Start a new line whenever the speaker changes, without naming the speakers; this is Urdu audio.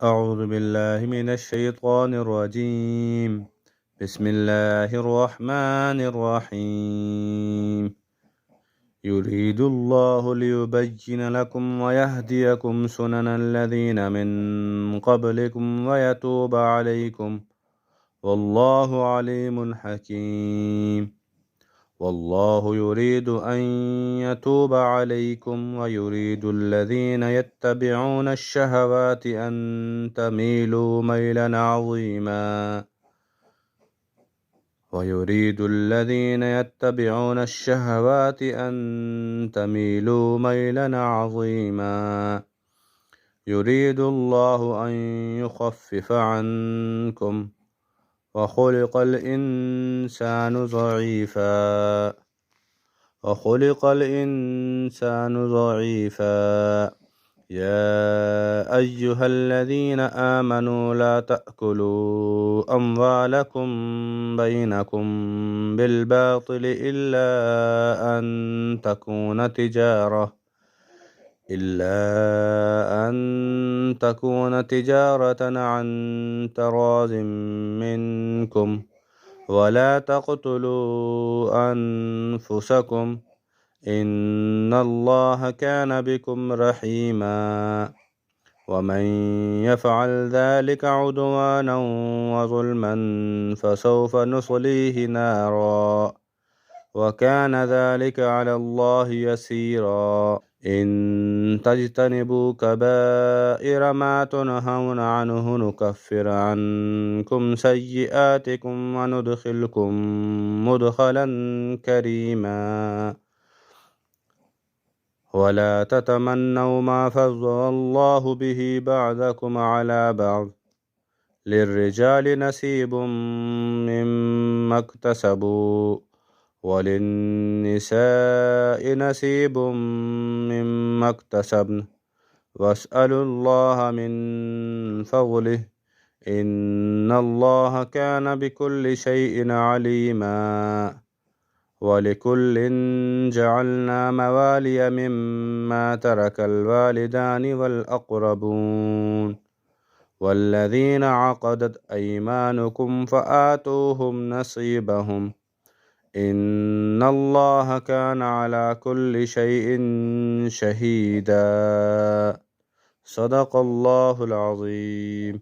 أعوذ بالله من الشيطان الرجيم. بسم الله الرحمن الرحيم. يريد الله ليبين لكم ويهديكم سنن الذين من قبلكم ويتوب عليكم، والله عليم حكيم. والله يريد أن يتوب عليكم ويريد الذين يتبعون الشهوات أن تميلوا ميلا عظيما يريد الله أن يخفف عنكم وخلق الإنسان ضعيفا. يا أيها الذين آمنوا لا تأكلوا أموالكم بينكم بالباطل إلا أن تكون تجارة عن تراض منكم، ولا تقتلوا أنفسكم إن الله كان بكم رحيما. ومن يفعل ذلك عدوانا وظلما فسوف نصليه نارا، وكان ذلك على الله يسيرا. إن تجتنبوا كبائر ما تنهون عنه نكفر عنكم سيئاتكم وندخلكم مدخلا كريما. ولا تتمنوا ما فضل الله به بعضكم على بعض، للرجال نصيب مما اكتسبوا وللنساء نصيب مما اكتسبن، واسألوا الله من فضله إن الله كان بكل شيء عليما. ولكل جعلنا موالي مما ترك الوالدان والأقربون والذين عقدت أيمانكم فآتوهم نصيبهم إن الله كان على كل شيء شهيدا. صدق الله العظيم.